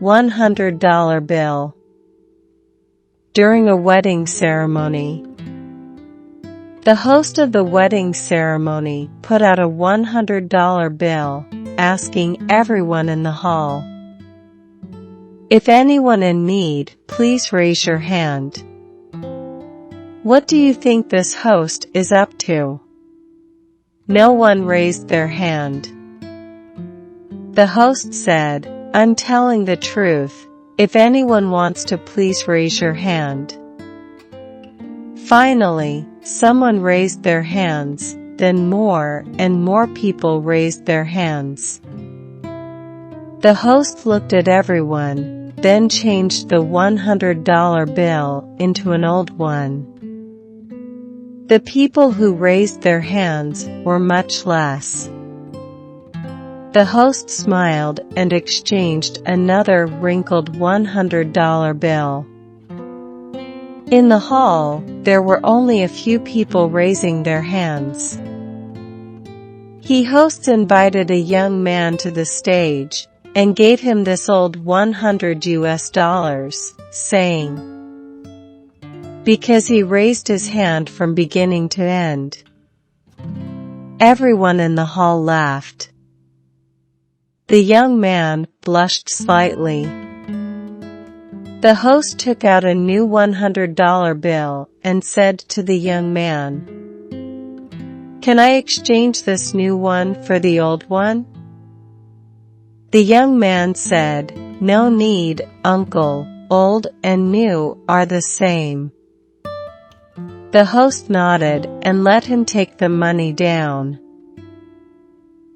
$100 bill. During a wedding ceremony. The host of the wedding ceremony put out a $100 bill, asking everyone in the hall, "If anyone in need, please raise your hand." What do you think this host is up to? No one raised their hand. The host said, "I'm telling the truth. If anyone wants to, please raise your hand." Finally, someone raised their hands, then more and more people raised their hands. The host looked at everyone, then changed the $100 bill into an old one. The people who raised their hands were much less. The host smiled and exchanged another wrinkled $100 bill. In the hall, there were only a few people raising their hands. The host invited a young man to the stage and gave him this old $100, saying, "Because he raised his hand from beginning to end." Everyone in the hall laughed. The young man blushed slightly. The host took out a new $100 bill and said to the young man, "Can I exchange this new one for the old one?" The young man said, "No need, uncle, old and new are the same." The host nodded and let him take the money down.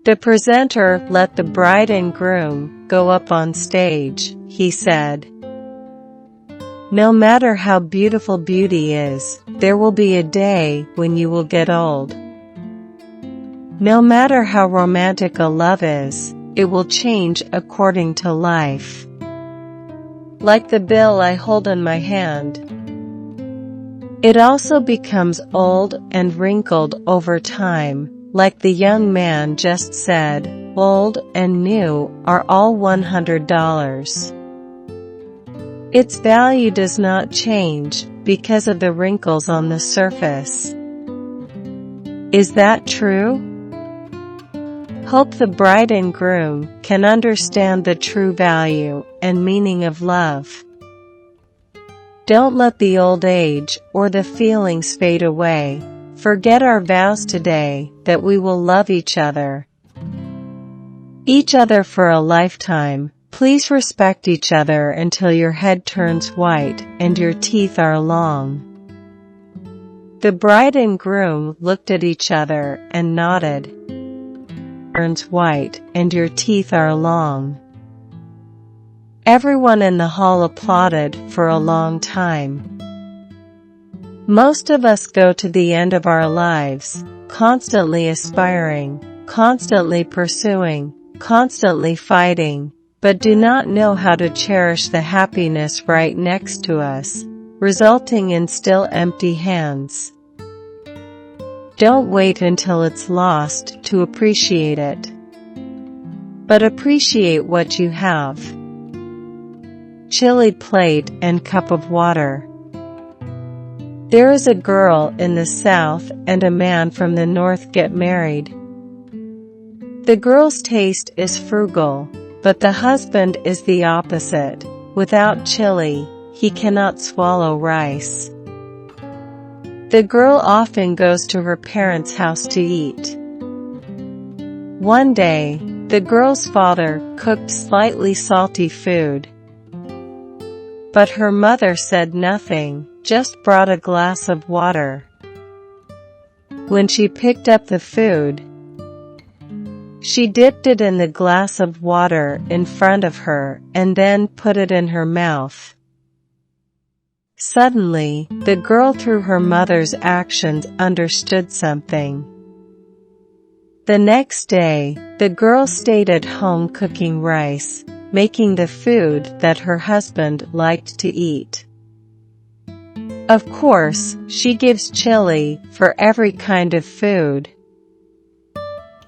The presenter let the bride and groom go up on stage. He said, "No matter how beautiful beauty is, there will be a day when you will get old. No matter how romantic a love is, it will change according to life. Like the bill I hold in my hand. It also becomes old and wrinkled over time, like the young man just said, old and new are all $100. Its value does not change because of the wrinkles on the surface." Is that true? Hope the bride and groom can understand the true value and meaning of love. Don't let the old age or the feelings fade away. Forget our vows today that we will love each other for a lifetime. Please respect each other until your head turns white and your teeth are long. The bride and groom looked at each other and nodded. Turns white and your teeth are long. Everyone in the hall applauded for a long time. Most of us go to the end of our lives, constantly aspiring, constantly pursuing, constantly fighting, but do not know how to cherish the happiness right next to us, resulting in still empty hands. Don't wait until it's lost to appreciate it, but appreciate what you have. Chilly plate and cup of water. There is a girl in the south and a man from the north get married. The girl's taste is frugal, but the husband is the opposite. Without chili, he cannot swallow rice. The girl often goes to her parents' house to eat. One day, the girl's father cooked slightly salty food. But her mother said nothing, just brought a glass of water. When she picked up the food, she dipped it in the glass of water in front of her and then put it in her mouth. Suddenly, the girl through her mother's actions understood something. The next day, the girl stayed at home cooking rice, making the food that her husband liked to eat. Of course, she gives chili for every kind of food.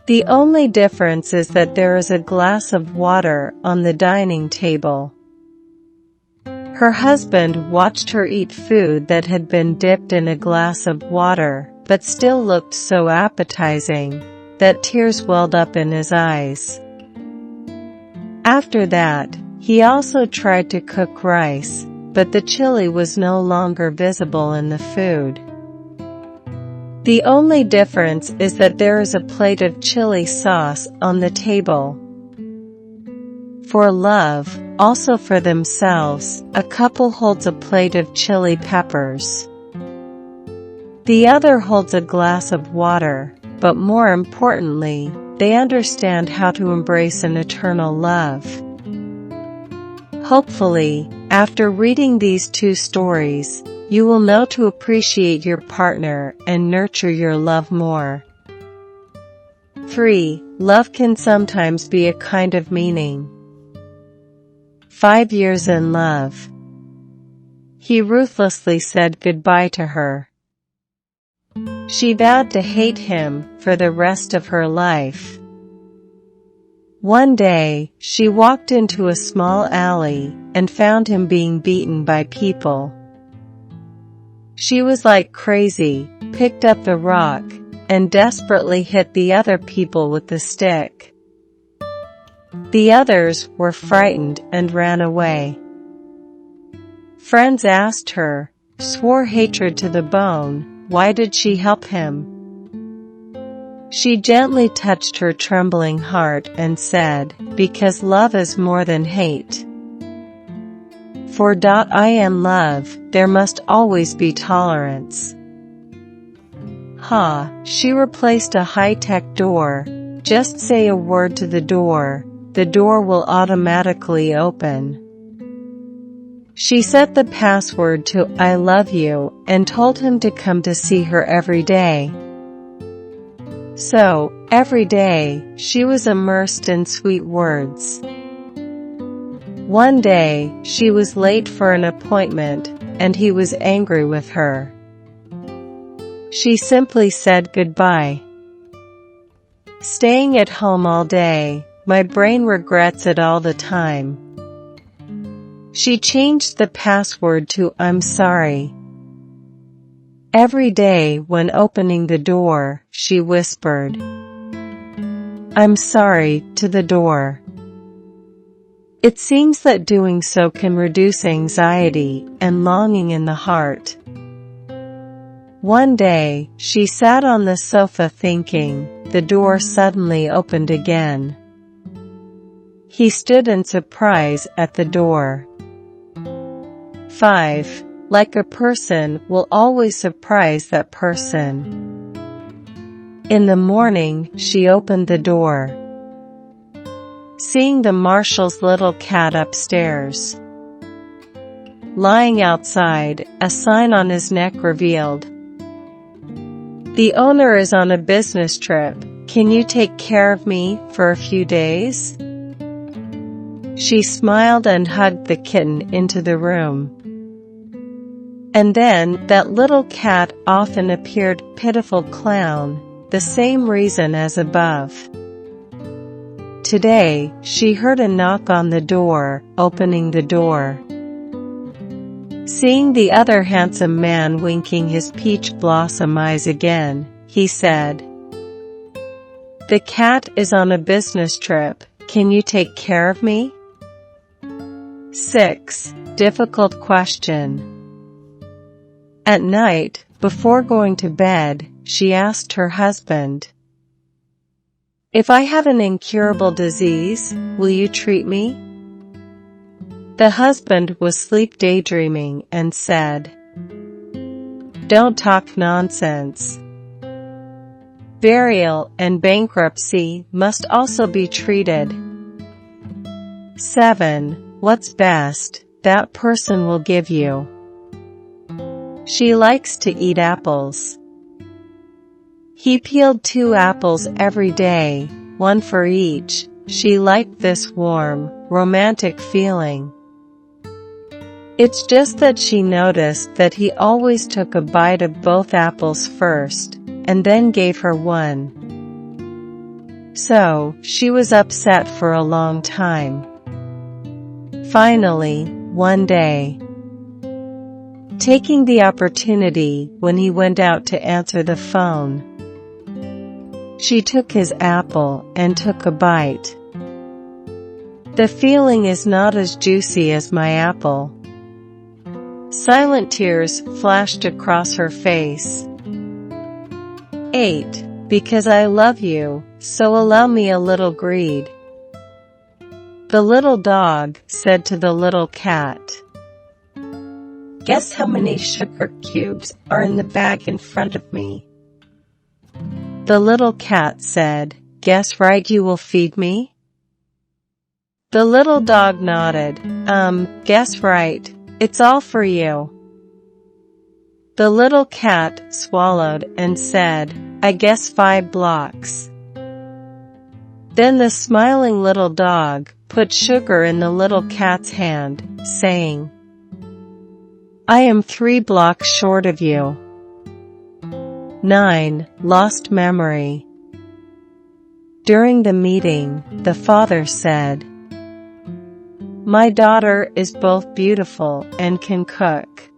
The only difference is that there is a glass of water on the dining table, Her husband watched her eat food that had been dipped in a glass of water, but still looked so appetizing that tears welled up in his eyes. After that, he also tried to cook rice, but the chili was no longer visible in the food. The only difference is that there is a plate of chili sauce on the table. For love, also for themselves, a couple holds a plate of chili peppers. The other holds a glass of water, but more importantly, they understand how to embrace an eternal love. Hopefully, after reading these two stories, you will know to appreciate your partner and nurture your love more. 3. Love can sometimes be a kind of meaning. 5 years in love. He ruthlessly said goodbye to her. She vowed to hate him for the rest of her life. One day, she walked into a small alley and found him being beaten by people. She was like crazy, picked up the rock, and desperately hit the other people with the stick. The others were frightened and ran away. Friends asked her, swore hatred to the bone, why did she help him? She gently touched her trembling heart and said, because love is more than hate. For I am love, there must always be tolerance. She replaced a high-tech door. Just say a word to the door will automatically open. She set the password to I love you and told him to come to see her every day. So, every day, she was immersed in sweet words. One day, she was late for an appointment, and he was angry with her. She simply said goodbye. Staying at home all day, my brain regrets it all the time. She changed the password to I'm sorry. Every day when opening the door, she whispered, I'm sorry, to the door. It seems that doing so can reduce anxiety and longing in the heart. One day, she sat on the sofa thinking, the door suddenly opened again. He stood in surprise at the door. 5. Like a person will always surprise that person. In the morning, she opened the door. Seeing the marshal's little cat upstairs. Lying outside, a sign on his neck revealed, the owner is on a business trip. Can you take care of me for a few days? She smiled and hugged the kitten into the room. And then, that little cat often appeared, pitiful clown, the same reason as above. Today, she heard a knock on the door, opening the door. Seeing the other handsome man winking his peach blossom eyes again, he said, the cat is on a business trip, can you take care of me? 6. Difficult question. At night, before going to bed, she asked her husband, if I have an incurable disease, will you treat me? The husband was sleep daydreaming and said, don't talk nonsense. Burial and bankruptcy must also be treated. 7. What's best, that person will give you. She likes to eat apples. He peeled 2 apples every day, one for each. She liked this warm, romantic feeling. It's just that she noticed that he always took a bite of both apples first, and then gave her one. So, she was upset for a long time. Finally, one day, taking the opportunity when he went out to answer the phone. She took his apple and took a bite. The feeling is not as juicy as my apple. Silent tears flashed across her face. 8. Because I love you, so allow me a little greed. The little dog said to the little cat, "Guess how many sugar cubes are in the bag in front of me?" The little cat said, "Guess right, you will feed me?" The little dog nodded, guess right, it's all for you." The little cat swallowed and said, "I guess 5 blocks." Then the smiling little dog put sugar in the little cat's hand, saying, "I am 3 blocks short of you." 9. Lost memory. During the meeting, the father said, "My daughter is both beautiful and can cook."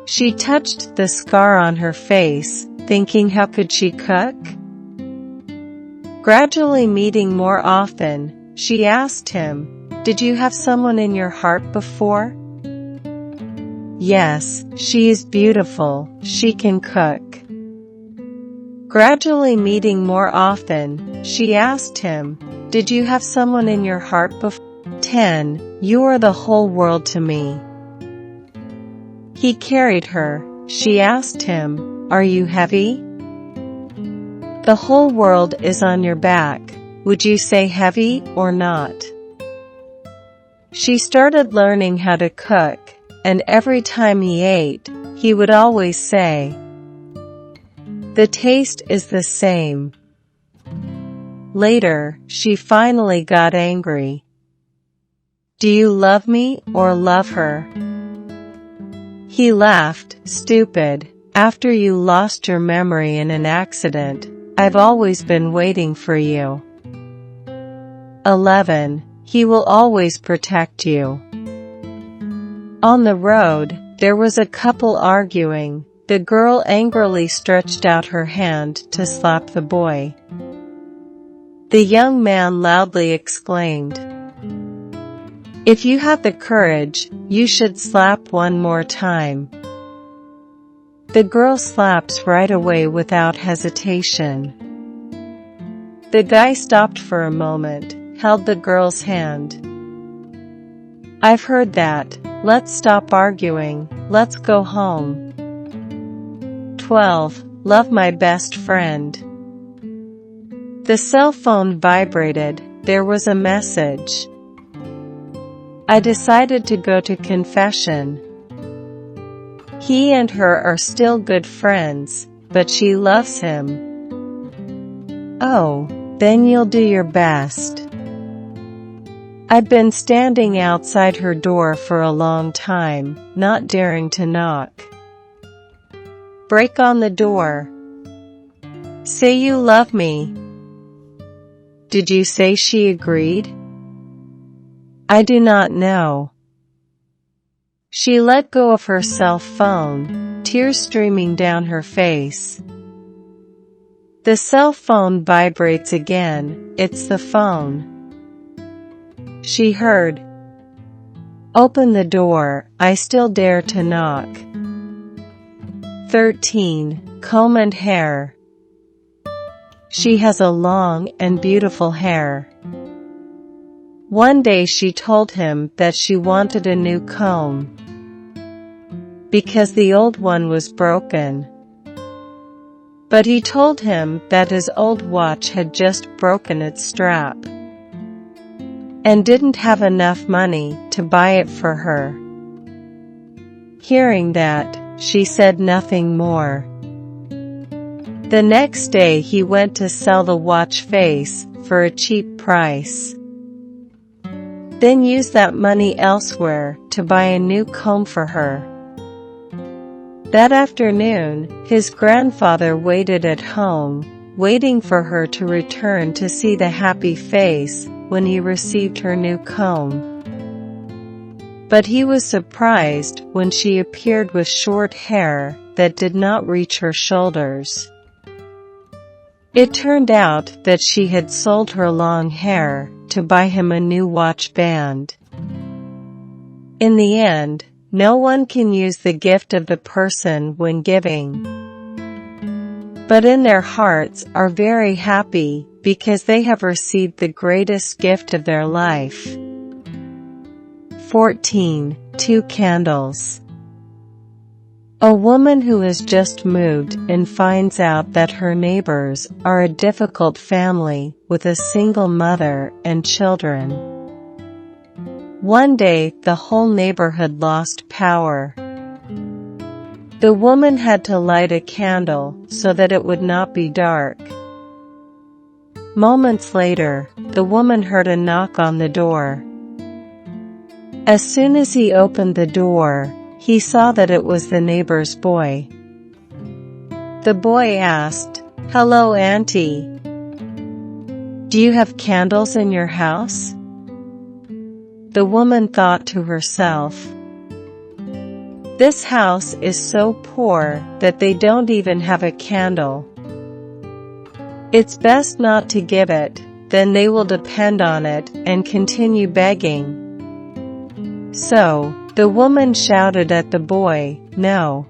She touched the scar on her face, thinking how could she cook? Gradually meeting more often, she asked him, "Did you have someone in your heart before?" "Yes, she is beautiful, she can cook." Gradually meeting more often, she asked him, "Did you have someone in your heart before?" 10. You are the whole world to me. He carried her. She asked him, "Are you heavy?" The whole world is on your back. Would you say heavy or not? She started learning how to cook, and every time he ate, he would always say, "The taste is the same." Later, she finally got angry. "Do you love me or love her?" He laughed, "Stupid, after you lost your memory in an accident, I've always been waiting for you." 11. He will always protect you. On the road, there was a couple arguing. The girl angrily stretched out her hand to slap the boy. The young man loudly exclaimed, "If you have the courage, you should slap one more time." The girl slaps right away without hesitation. The guy stopped for a moment, held the girl's hand. "I've heard that, let's stop arguing, let's go home." 12. Love my best friend. The cell phone vibrated, there was a message. I decided to go to confession. He and her are still good friends, but she loves him. Oh, then you'll do your best. I've been standing outside her door for a long time, not daring to knock. Break on the door. Say you love me. Did you say she agreed? I do not know. She let go of her cell phone, tears streaming down her face. The cell phone vibrates again, it's the phone. She heard. Open the door, I still dare to knock. 13. Comb and hair. She has a long and beautiful hair. One day she told him that she wanted a new comb because the old one was broken. But he told him that his old watch had just broken its strap and didn't have enough money to buy it for her. Hearing that, she said nothing more. The next day he went to sell the watch face for a cheap price. Then used that money elsewhere to buy a new comb for her. That afternoon, his grandfather waited at home, waiting for her to return to see the happy face when he received her new comb. But he was surprised when she appeared with short hair that did not reach her shoulders. It turned out that she had sold her long hair to buy him a new watch band. In the end, no one can use the gift of the person when giving, but in their hearts are very happy because they have received the greatest gift of their life. 14. 2 candles. A woman who has just moved and finds out that her neighbors are a difficult family with a single mother and children. One day, the whole neighborhood lost power. The woman had to light a candle so that it would not be dark. Moments later, the woman heard a knock on the door. As soon as he opened the door, he saw that it was the neighbor's boy. The boy asked, "Hello, Auntie. Do you have candles in your house?" The woman thought to herself, "This house is so poor that they don't even have a candle. It's best not to give it, then they will depend on it and continue begging." So, the woman shouted at the boy, "No."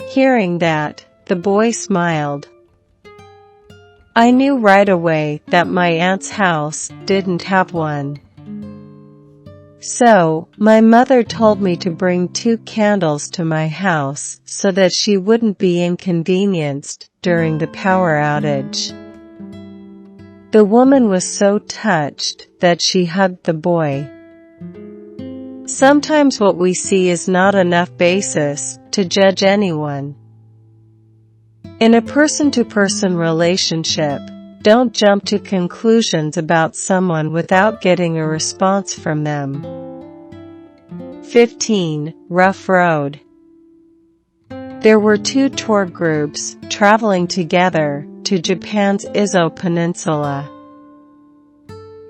Hearing that, the boy smiled. "I knew right away that my aunt's house didn't have one. So, my mother told me to bring 2 candles to my house so that she wouldn't be inconvenienced during the power outage." The woman was so touched that she hugged the boy. Sometimes what we see is not enough basis to judge anyone. In a person-to-person relationship, don't jump to conclusions about someone without getting a response from them. 15. Rough road. There were 2 tour groups traveling together to Japan's Izu Peninsula.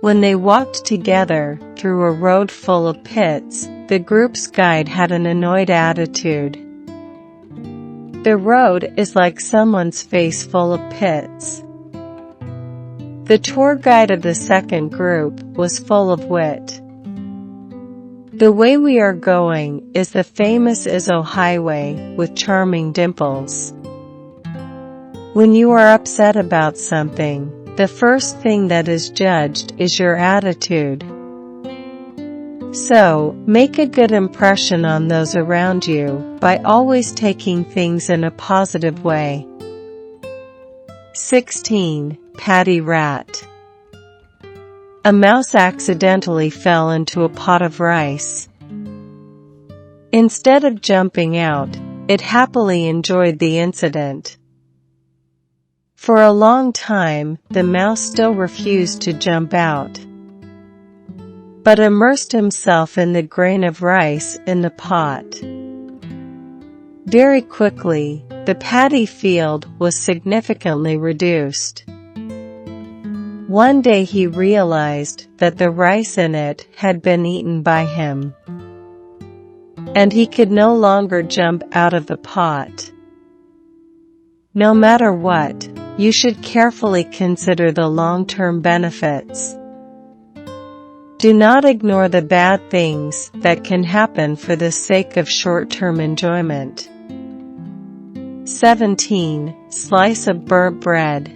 When they walked together through a road full of pits, the group's guide had an annoyed attitude. "The road is like someone's face full of pits." The tour guide of the second group was full of wit. "The way we are going is the famous Izu Highway with charming dimples. When you are upset about something, the first thing that is judged is your attitude. So, make a good impression on those around you by always taking things in a positive way." 16. Patty Rat. A mouse accidentally fell into a pot of rice. Instead of jumping out, it happily enjoyed the incident. For a long time, the mouse still refused to jump out, but immersed himself in the grain of rice in the pot. Very quickly, the paddy field was significantly reduced. One day he realized that the rice in it had been eaten by him, and he could no longer jump out of the pot. No matter what, you should carefully consider the long-term benefits. Do not ignore the bad things that can happen for the sake of short-term enjoyment. 17. Slice of burnt bread.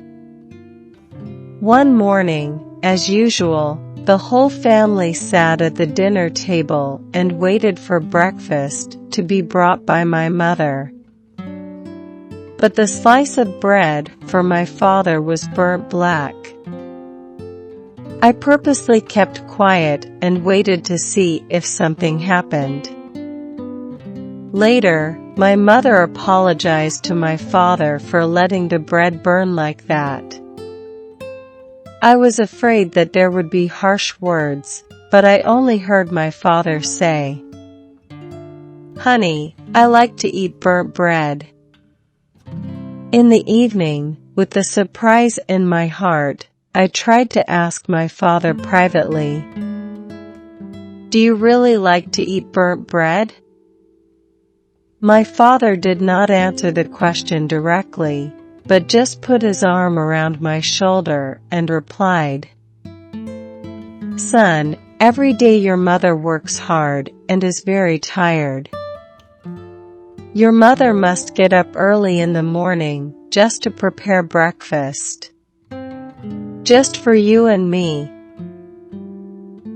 One morning, as usual, the whole family sat at the dinner table and waited for breakfast to be brought by my mother. But the slice of bread for my father was burnt black. I purposely kept quiet and waited to see if something happened. Later, my mother apologized to my father for letting the bread burn like that. I was afraid that there would be harsh words, but I only heard my father say, "Honey, I like to eat burnt bread." In the evening, with the surprise in my heart, I tried to ask my father privately, Do you really like to eat burnt bread? My father did not answer the question directly, but just put his arm around my shoulder and replied, "Son, every day your mother works hard and is very tired. Your mother must get up early in the morning just to prepare breakfast. Just for you and me.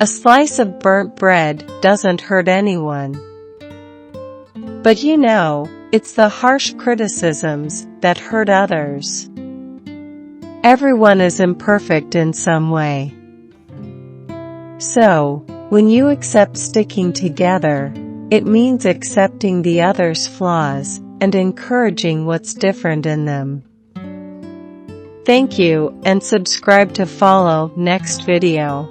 A slice of burnt bread doesn't hurt anyone. But you know, it's the harsh criticisms that hurt others. Everyone is imperfect in some way. So, when you accept sticking together, it means accepting the other's flaws and encouraging what's different in them." Thank you, and subscribe to follow next video.